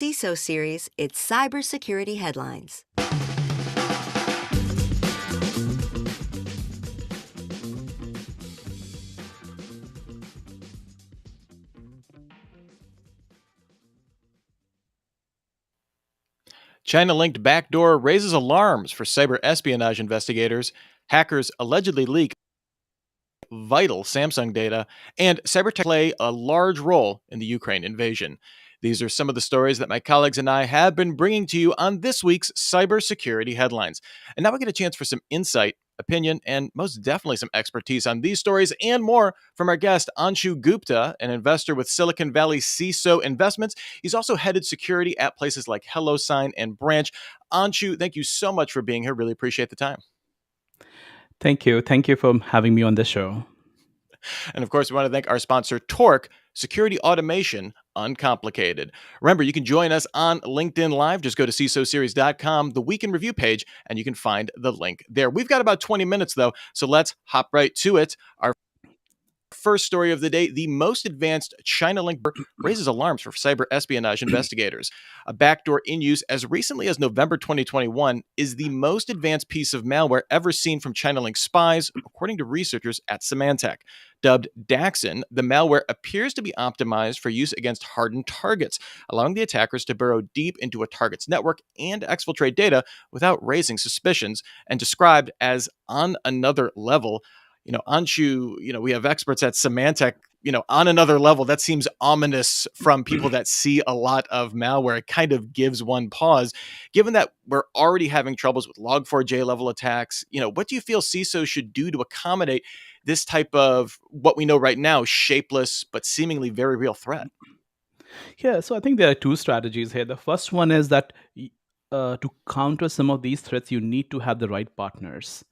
CISO series, it's cybersecurity headlines. China linked backdoor raises alarms for cyber espionage investigators. Hackers allegedly leak vital Samsung data, and cybertech play a large role in the Ukraine invasion. These are some of the stories that my colleagues and I have been bringing to you on this week's cybersecurity headlines. And now we get a chance for some insight, opinion, and most definitely some expertise on these stories and more from our guest, Anshu Gupta, an investor with Silicon Valley CISO Investments. He's also headed security at places like HelloSign and Branch. Anshu, thank you so much for being here. Really appreciate the time. Thank you. Thank you for having me on this show. And of course, we want to thank our sponsor, Torque, security automation uncomplicated. Remember, you can join us on LinkedIn Live. Just go to CISOseries.com, the week in review page, and you can find the link there. We've got about 20 minutes, though, so let's hop right to it. Our first story of the day: the most advanced China link raises alarms for cyber espionage investigators. A backdoor in use as recently as November 2021 is the most advanced piece of malware ever seen from China link spies, according to researchers at Symantec. Dubbed Daxon, the malware appears to be optimized for use against hardened targets, allowing the attackers to burrow deep into a target's network and exfiltrate data without raising suspicions, and described as on another level. Anshu, we have experts at Symantec, on another level. That seems ominous from people that see a lot of malware. It kind of gives one pause. Given that we're already having troubles with Log4j level attacks, what do you feel CISO should do to accommodate this type of what we know right now, shapeless but seemingly very real threat? Yeah, so I think there are two strategies here. The first one is that to counter some of these threats, you need to have the right partners.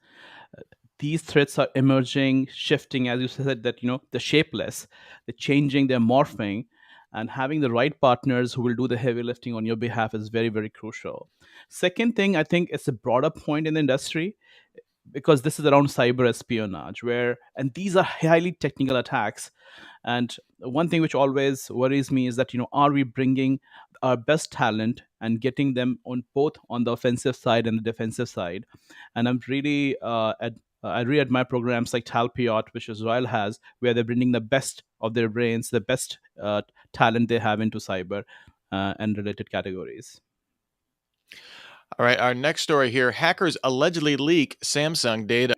These threats are emerging, shifting, as you said, that the shapeless, they're changing, they're morphing, and having the right partners who will do the heavy lifting on your behalf is very, very crucial. Second thing, I think it's a broader point in the industry because this is around cyber espionage, and these are highly technical attacks. And one thing which always worries me is that are we bringing our best talent and getting them on both on the offensive side and the defensive side? And I really admire programs like Talpiot, which Israel has, where they're bringing the best of their brains, the best talent they have into cyber and related categories. All right, our next story here: hackers allegedly leak Samsung data.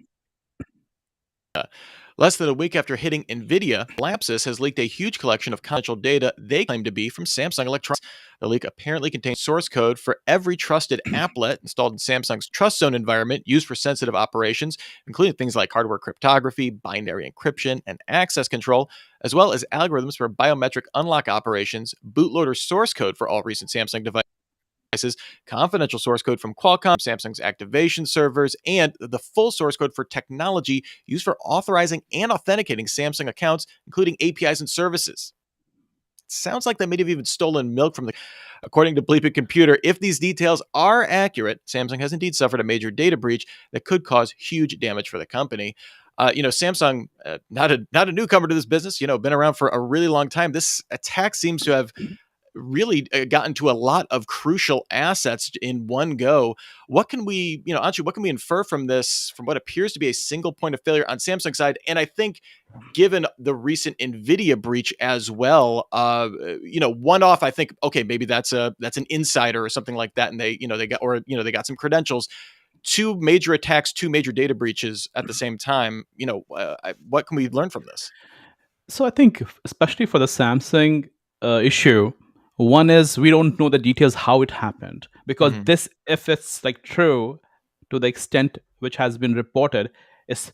Less than a week after hitting NVIDIA, Lapsus has leaked a huge collection of confidential data they claim to be from Samsung Electronics. The leak apparently contains source code for every trusted applet installed in Samsung's Trust Zone environment used for sensitive operations, including things like hardware cryptography, binary encryption, and access control, as well as algorithms for biometric unlock operations, bootloader source code for all recent Samsung devices, confidential source code from Qualcomm, Samsung's activation servers, and the full source code for technology used for authorizing and authenticating Samsung accounts, including APIs and services. It sounds like they may have even stolen milk from the. According to Bleeping Computer, if these details are accurate, Samsung has indeed suffered a major data breach that could cause huge damage for the company. Samsung, not a newcomer to this business, been around for a really long time. This attack seems to have really gotten to a lot of crucial assets in one go. What can we, Anshu, what can we infer from this, from what appears to be a single point of failure on Samsung side? And I think given the recent NVIDIA breach as well, one off, I think, okay, maybe that's an insider or something like that. And they got some credentials. Two major attacks, two major data breaches at the same time. What can we learn from this? So I think, especially for the Samsung issue, one is we don't know the details how it happened, because this, if it's like true to the extent which has been reported, is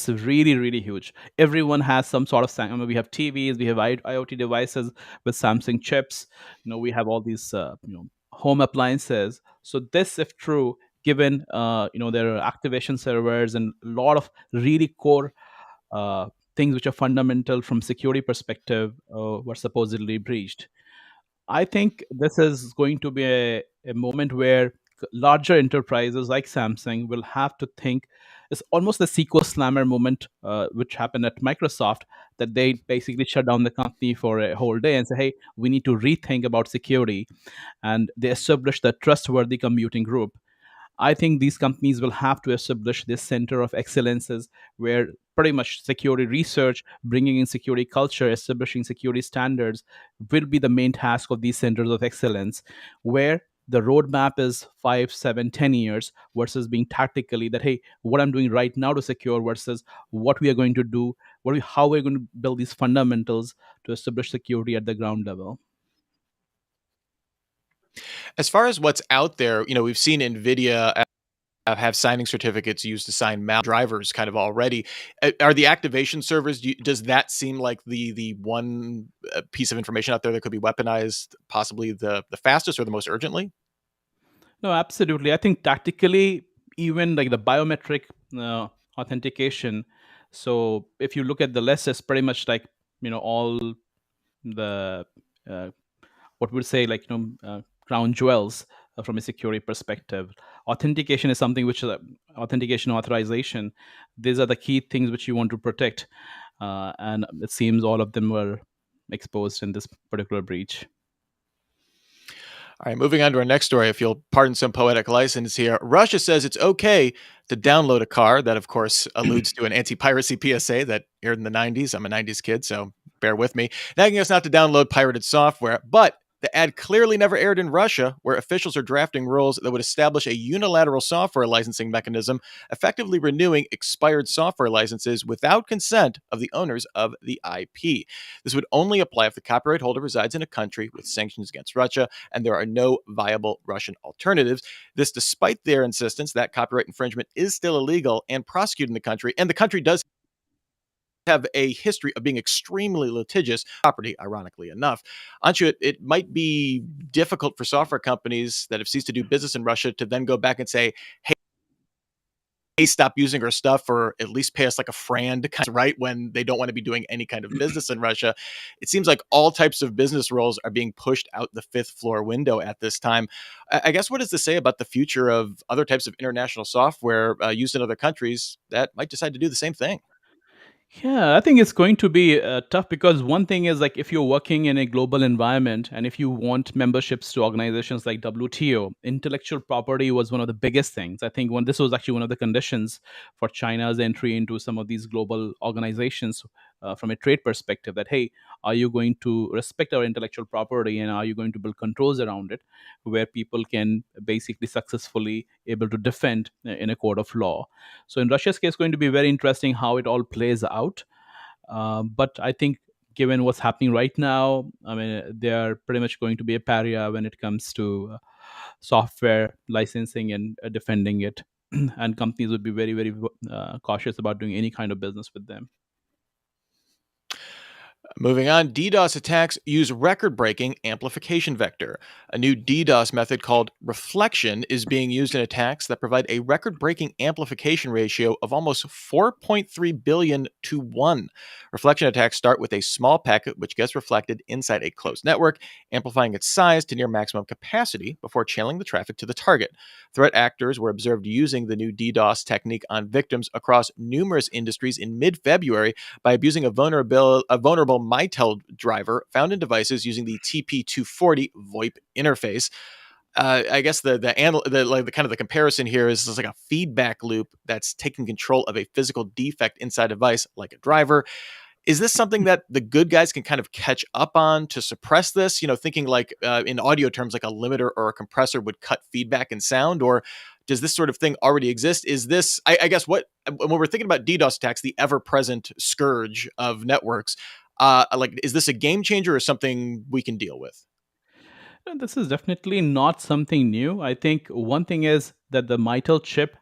really, really huge. Everyone has some sort of we have TVs, we have IoT devices with Samsung chips. We have all these home appliances. So this, if true, given there are activation servers and a lot of really core things which are fundamental from security perspective were supposedly breached. I think this is going to be a moment where larger enterprises like Samsung will have to think It's almost the SQL slammer moment, which happened at Microsoft, that they basically shut down the company for a whole day and say, hey, we need to rethink about security. And they established the trustworthy commuting group. I think these companies will have to establish this center of excellences where pretty much security research, bringing in security culture, establishing security standards will be the main task of these centers of excellence, where the roadmap is 5, 7, 10 years versus being tactically that, hey, what I'm doing right now to secure versus what we are going to do, how we're going to build these fundamentals to establish security at the ground level. As far as what's out there, we've seen NVIDIA have signing certificates used to sign drivers kind of already. Are the activation servers, does that seem like the one piece of information out there that could be weaponized possibly the fastest or the most urgently? No, absolutely. I think tactically, even like the biometric uh, authentication. So if you look at the list, it's pretty much like all the uh, what would say like crown jewels from a security perspective. Authentication is something which authentication authorization. These are the key things which you want to protect, and it seems all of them were exposed in this particular breach. All right, moving on to our next story. If you'll pardon some poetic license here, Russia says it's okay to download a car. That, of course, alludes to an anti-piracy PSA that aired in the 90s. I'm a 90s kid, so bear with me. Nagging us not to download pirated software, but the ad clearly never aired in Russia, where officials are drafting rules that would establish a unilateral software licensing mechanism, effectively renewing expired software licenses without consent of the owners of the IP. This would only apply if the copyright holder resides in a country with sanctions against Russia and there are no viable Russian alternatives. This, despite their insistence that copyright infringement is still illegal and prosecuted in the country, and the country does have a history of being extremely litigious property, ironically enough. Anshu, it might be difficult for software companies that have ceased to do business in Russia to then go back and say, hey, stop using our stuff or at least pay us like a friend, right? When they don't want to be doing any kind of business in Russia. It seems like all types of business roles are being pushed out the fifth floor window at this time. I guess, what does this say about the future of other types of international software used in other countries that might decide to do the same thing? Yeah, I think it's going to be tough because one thing is like if you're working in a global environment and if you want memberships to organizations like WTO, intellectual property was one of the biggest things. I think when this was actually one of the conditions for China's entry into some of these global organizations from a trade perspective that, hey, are you going to respect our intellectual property and are you going to build controls around it where people can basically successfully able to defend in a court of law. So in Russia's case, it's going to be very interesting how it all plays out. But I think given what's happening right now, I mean, they are pretty much going to be a pariah when it comes to software licensing and defending it. And companies would be very, very cautious about doing any kind of business with them. Moving on, DDoS attacks use record-breaking amplification vector. A new DDoS method called reflection is being used in attacks that provide a record-breaking amplification ratio of almost 4.3 billion to 1. Reflection attacks start with a small packet which gets reflected inside a closed network, amplifying its size to near maximum capacity before channeling the traffic to the target. Threat actors were observed using the new DDoS technique on victims across numerous industries in mid-February by abusing a vulnerable MyTel driver found in devices using the TP240 VoIP interface. I guess the kind of the comparison here is like a feedback loop that's taking control of a physical defect inside a device, like a driver. Is this something that the good guys can kind of catch up on to suppress this? Thinking like in audio terms, like a limiter or a compressor would cut feedback and sound, or does this sort of thing already exist? Is this, I guess, when we're thinking about DDoS attacks, the ever-present scourge of networks, like, is this a game changer or something we can deal with? This is definitely not something new. I think one thing is that the Mitel chip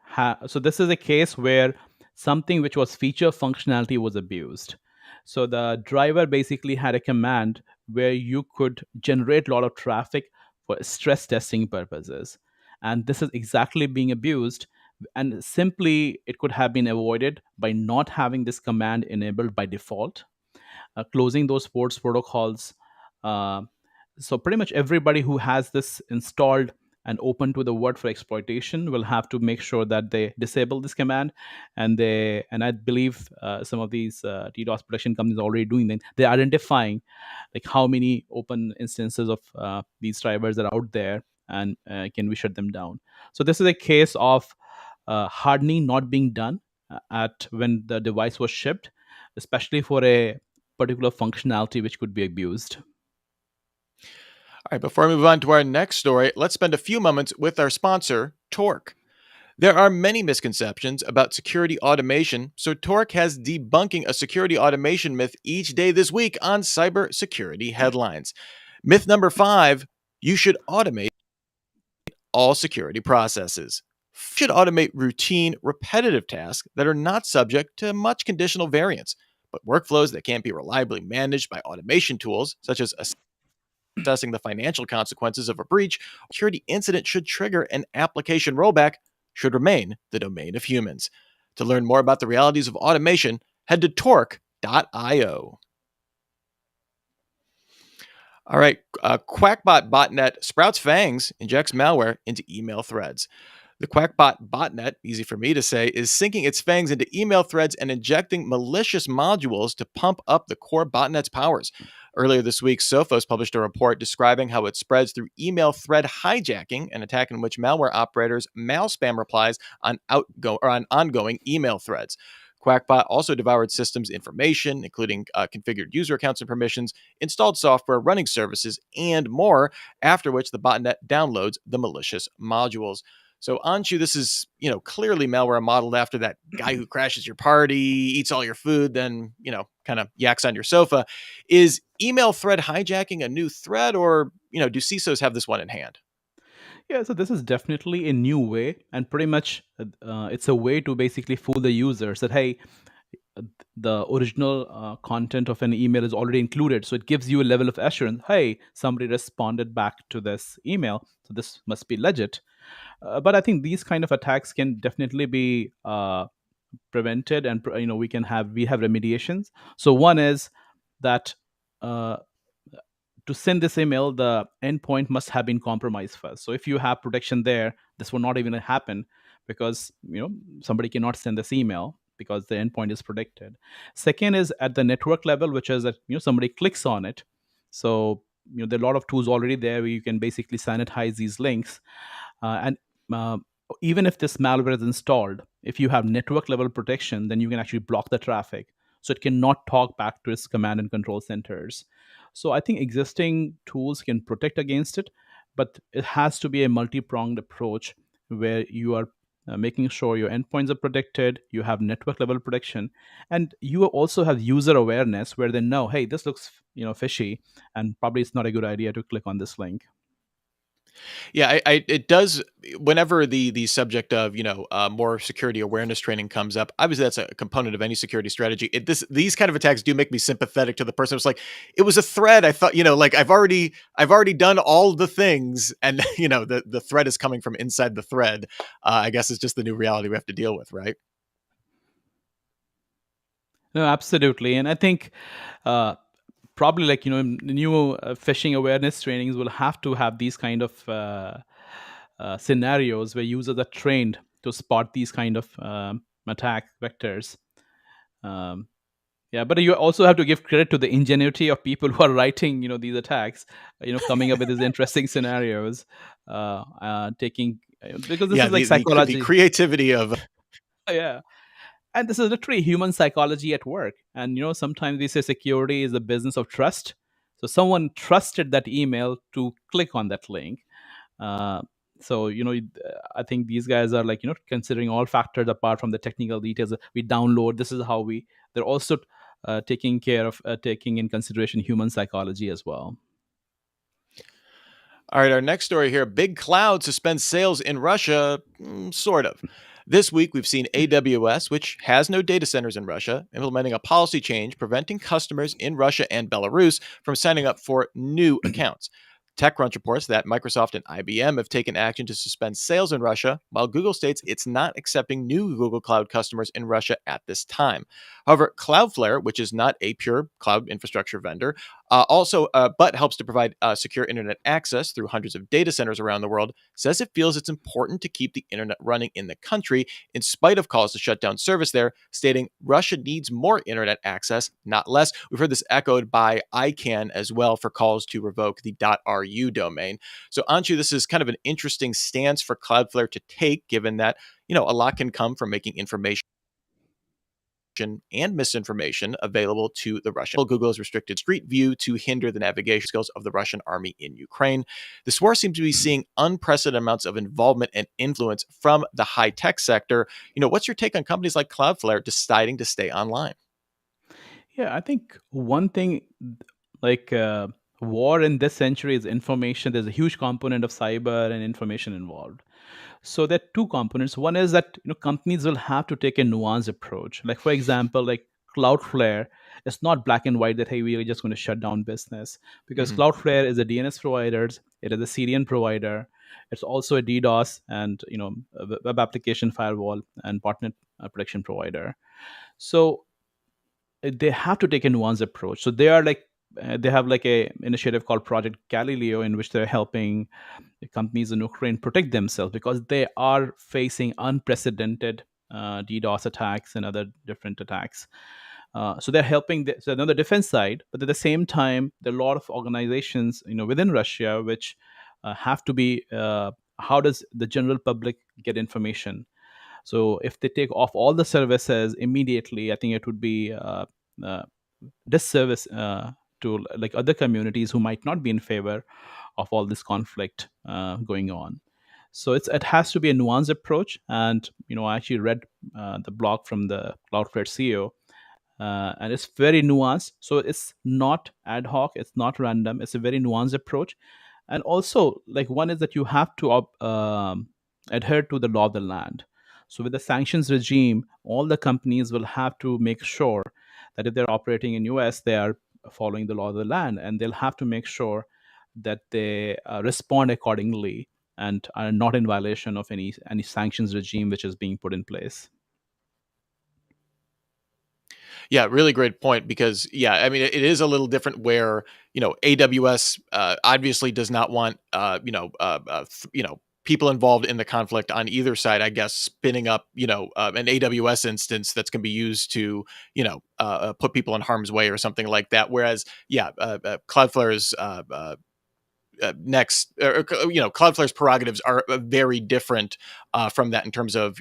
so this is a case where something which was feature functionality was abused. So the driver basically had a command where you could generate a lot of traffic for stress testing purposes. And this is exactly being abused. And simply, it could have been avoided by not having this command enabled by default, closing those ports protocols. Uh, so pretty much everybody who has this installed and open to the word for exploitation will have to make sure that they disable this command. And I believe some of these DDoS protection companies are already doing that. They're identifying like how many open instances of these drivers are out there, and can we shut them down. So this is a case of hardening not being done at when the device was shipped, especially for a particular functionality which could be abused. All right, before we move on to our next story, let's spend a few moments with our sponsor, Torque. There are many misconceptions about security automation, so Torque has debunking a security automation myth each day this week on cybersecurity headlines. Myth number 5, you should automate all security processes. You should automate routine, repetitive tasks that are not subject to much conditional variance, but workflows that can't be reliably managed by automation tools, such as assessing the financial consequences of a breach, a security incident should trigger an application rollback, should remain the domain of humans. To learn more about the realities of automation, head to torque.io. All right, Quackbot botnet sprouts fangs, injects malware into email threads. The Quackbot botnet, easy for me to say, is sinking its fangs into email threads and injecting malicious modules to pump up the core botnet's powers. Earlier this week, Sophos published a report describing how it spreads through email thread hijacking, an attack in which malware operators malspam replies on ongoing email threads. Quackbot also devoured systems information, including configured user accounts and permissions, installed software, running services, and more, after which the botnet downloads the malicious modules. So Anshu, this is, clearly malware modeled after that guy who crashes your party, eats all your food, then, kind of yaks on your sofa. Is email thread hijacking a new threat, or, do CISOs have this one in hand? Yeah, so this is definitely a new way, and pretty much it's a way to basically fool the users that, hey, the original content of an email is already included. So it gives you a level of assurance. Hey, somebody responded back to this email, so this must be legit. But I think these kind of attacks can definitely be prevented, and we have remediations. So one is that uh, to send this email, the endpoint must have been compromised first. So if you have protection there, this will not even happen, because somebody cannot send this email because the endpoint is protected. Second is at the network level, which is that somebody clicks on it. So there are a lot of tools already there where you can basically sanitize these links, and uh, even if this malware is installed, if you have network level protection, then you can actually block the traffic, so it cannot talk back to its command and control centers. So I think existing tools can protect against it, but it has to be a multi-pronged approach where you are making sure your endpoints are protected, you have network level protection, and you also have user awareness where they know, hey, this looks fishy, and probably it's not a good idea to click on this link. Yeah, it does. Whenever the subject of more security awareness training comes up, obviously that's a component of any security strategy. These kind of attacks do make me sympathetic to the person who's like, it was a thread. I thought, like I've already done all the things, and the threat is coming from inside the thread. I guess it's just the new reality we have to deal with, right? No, absolutely, and I think probably new phishing awareness trainings will have to have these kind of scenarios where users are trained to spot these kind of attack vectors. Yeah, but you also have to give credit to the ingenuity of people who are writing these attacks, coming up with these interesting scenarios, taking because this Yeah, is like the psychology. creativity of Yeah, and this is literally human psychology at work. And sometimes we say security is a business of trust. So someone trusted that email to click on that link. uh, so I think these guys are like considering all factors apart from the technical details. We download, this is how we they're also taking care of taking in consideration human psychology as well. All right, our next story here. Big Cloud suspends sales in Russia, sort of. This week, we've seen AWS, which has no data centers in Russia, implementing a policy change preventing customers in Russia and Belarus from signing up for new accounts. TechCrunch reports that Microsoft and IBM have taken action to suspend sales in Russia, while Google states it's not accepting new Google Cloud customers in Russia at this time. However, Cloudflare, which is not a pure cloud infrastructure vendor, But helps to provide secure internet access through hundreds of data centers around the world, says it feels it's important to keep the internet running in the country in spite of calls to shut down service there, stating Russia needs more internet access, not less. We've heard this echoed by ICANN as well for calls to revoke the .ru domain. So, Anshu, this is kind of an interesting stance for Cloudflare to take, given that, a lot can come from making information and misinformation available to the Russian. Google has restricted Street View to hinder the navigation skills of the Russian army in Ukraine. The war seems to be seeing unprecedented amounts of involvement and influence from the high-tech sector. What's your take on companies like Cloudflare deciding to stay online? Yeah, I think one thing like war in this century is information. There's a huge component of cyber and information involved. So there are two components. One is that companies will have to take a nuanced approach. Like for example, like Cloudflare, it's not black and white that hey, we're just going to shut down business, because Mhm. Cloudflare is a DNS provider, it is a CDN provider, it's also a DDoS and a web application firewall and partner protection provider. So they have to take a nuanced approach. So they are like they have like a initiative called Project Galileo, in which they're helping the companies in Ukraine protect themselves because they are facing unprecedented DDoS attacks and other different attacks. So they're helping. So on the defense side, but at the same time, there are a lot of organizations, within Russia, which have to be. How does the general public get information? So if they take off all the services immediately, I think it would be uh, disservice to like other communities who might not be in favor of all this conflict going on. So it has to be a nuanced approach. And I actually read the blog from the Cloudflare CEO, and it's very nuanced. So it's not ad hoc, it's not random. It's a very nuanced approach. And also, like one is that you have to adhere to the law of the land. So with the sanctions regime, all the companies will have to make sure that if they're operating in US, they are following the law of the land, and they'll have to make sure that they respond accordingly and are not in violation of any sanctions regime which is being put in place. Yeah, really great point because I mean it is a little different where AWS obviously does not want people involved in the conflict on either side, I guess, spinning up an AWS instance that's going to be used to put people in harm's way or something like that. Whereas Cloudflare's Cloudflare's prerogatives are very different from that in terms of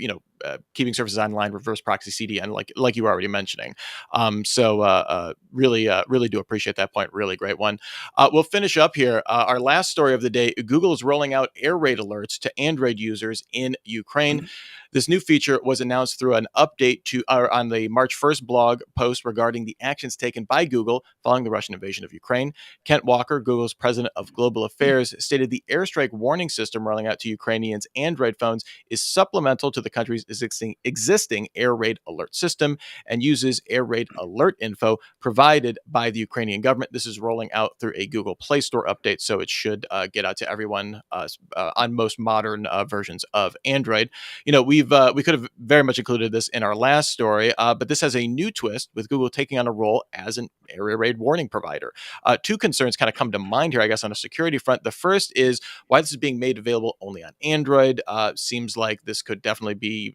keeping services online, reverse proxy CDN, like you were already mentioning. Really do appreciate that point. Really great one. We'll finish up here. Our last story of the day: Google is rolling out air raid alerts to Android users in Ukraine. This new feature was announced through an update on the March 1st blog post regarding the actions taken by Google following the Russian invasion of Ukraine. Kent Walker, Google's president of global affairs, stated the airstrike warning system rolling out to Ukrainians' Android phones is supplemental to the country's existing air raid alert system and uses air raid alert info provided by the Ukrainian government. This is rolling out through a Google Play Store update, so it should get out to everyone on most modern versions of Android. We could have very much included this in our last story, but this has a new twist with Google taking on a role as an air raid warning provider. Two concerns kind of come to mind here, I guess, on a security front. The first is why this is being made available only on Android. Seems like this could definitely be,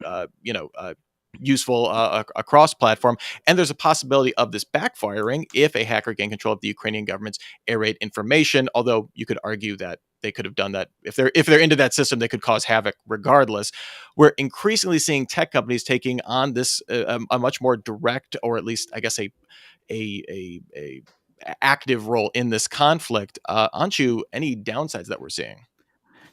useful across platform. And there's a possibility of this backfiring if a hacker gained control of the Ukrainian government's air raid information. Although you could argue that they could have done that if they're into that system, they could cause havoc regardless. We're increasingly seeing tech companies taking on this a much more direct, or at least I guess a active role in this conflict. Anshu, any downsides that we're seeing?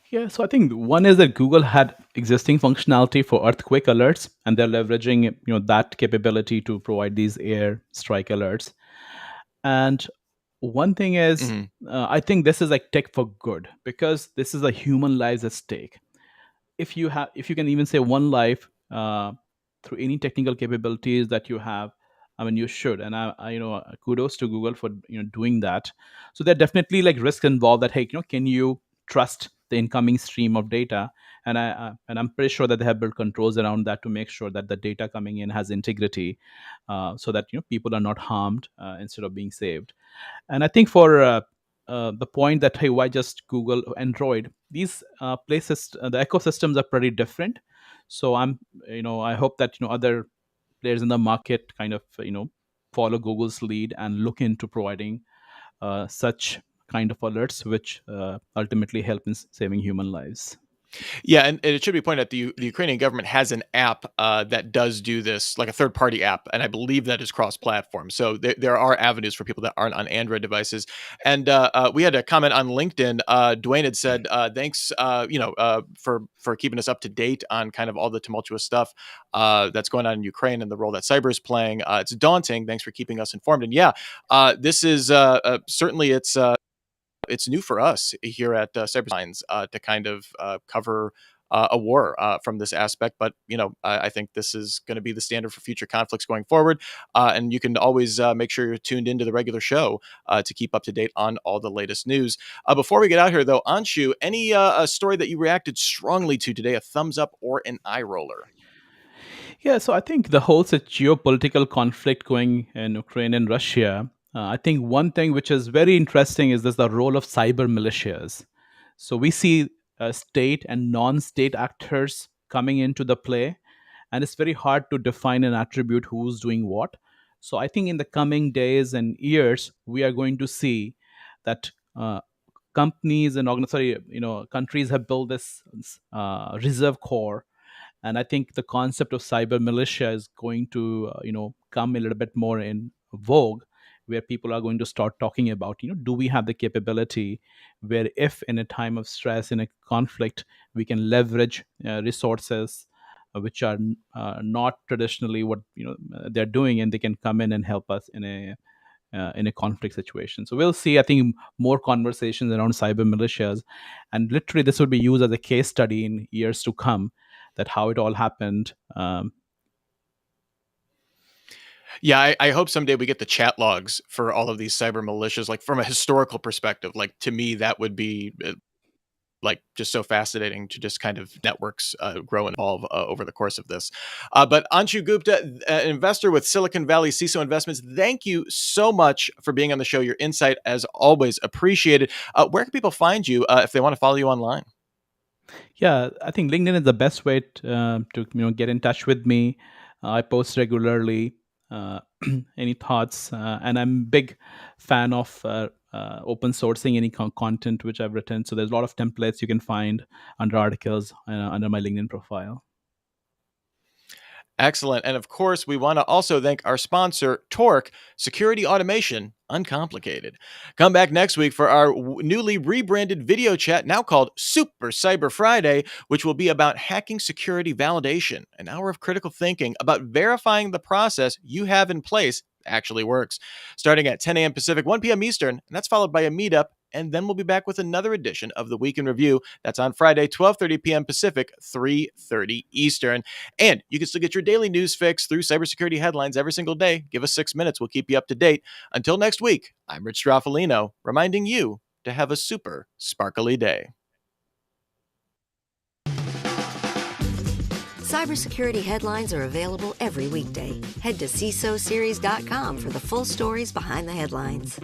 Yeah, so I think one is that Google had existing functionality for earthquake alerts, and they're leveraging that capability to provide these air strike alerts. And one thing is, Mhm. I think this is like tech for good because this is a human lives at stake. If you can even say one life through any technical capabilities that you have, I mean you should. And I kudos to Google for doing that. So there are definitely like risks involved that hey, can you trust the incoming stream of data. And I'm pretty sure that they have built controls around that to make sure that the data coming in has integrity, so that people are not harmed instead of being saved. And I think for the point that, hey, why just Google Android? These places, the ecosystems are pretty different. So I hope that other players in the market kind of follow Google's lead and look into providing such kind of alerts, which ultimately help in saving human lives. Yeah, and it should be pointed out the Ukrainian government has an app that does do this, like a third-party app, and I believe that is cross-platform. So there are avenues for people that aren't on Android devices. And we had a comment on LinkedIn. Dwayne had said, "Thanks, for keeping us up to date on kind of all the tumultuous stuff that's going on in Ukraine and the role that cyber is playing. It's daunting. Thanks for keeping us informed." And yeah, this is certainly it's new for us here at Cyberscience to kind of cover a war from this aspect. But, I think this is going to be the standard for future conflicts going forward. And you can always make sure you're tuned into the regular show to keep up to date on all the latest news. Before we get out here, though, Anshu, any a story that you reacted strongly to today, a thumbs up or an eye roller? Yeah, so I think the whole geopolitical conflict going in Ukraine and Russia, I think one thing which is very interesting is this the role of cyber militias. So we see state and non-state actors coming into the play, and it's very hard to define and attribute who's doing what. So I think in the coming days and years, we are going to see that companies and countries have built this reserve corps. And I think the concept of cyber militia is going to come a little bit more in vogue, where people are going to start talking about, do we have the capability where if in a time of stress, in a conflict, we can leverage resources which are not traditionally what they're doing, and they can come in and help us in a conflict situation. So we'll see, I think, more conversations around cyber militias, and literally this will be used as a case study in years to come, that how it all happened. Yeah, I hope someday we get the chat logs for all of these cyber militias, like from a historical perspective. Like, to me, that would be like just so fascinating to just kind of networks grow and evolve over the course of this. But Anshu Gupta, investor with Silicon Valley CISO Investments, thank you so much for being on the show. Your insight, as always, appreciated. Where can people find you if they want to follow you online? Yeah, I think LinkedIn is the best way to get in touch with me. I post regularly. Any thoughts? And I'm a big fan of open sourcing any content which I've written. So there's a lot of templates you can find under articles under my LinkedIn profile. Excellent. And of course, we want to also thank our sponsor, Torque, security automation uncomplicated. Come back next week for our newly rebranded video chat, now called Super Cyber Friday, which will be about hacking security validation, an hour of critical thinking about verifying the process you have in place actually works. Starting at 10 a.m. Pacific, 1 p.m. Eastern, and that's followed by a meetup. And then we'll be back with another edition of the Week in Review. That's on Friday, 12:30 p.m. Pacific, 3:30 Eastern. And you can still get your daily news fix through cybersecurity headlines every single day. Give us 6 minutes. We'll keep you up to date. Until next week, I'm Rich Straffolino, reminding you to have a super sparkly day. Cybersecurity headlines are available every weekday. Head to CISOseries.com for the full stories behind the headlines.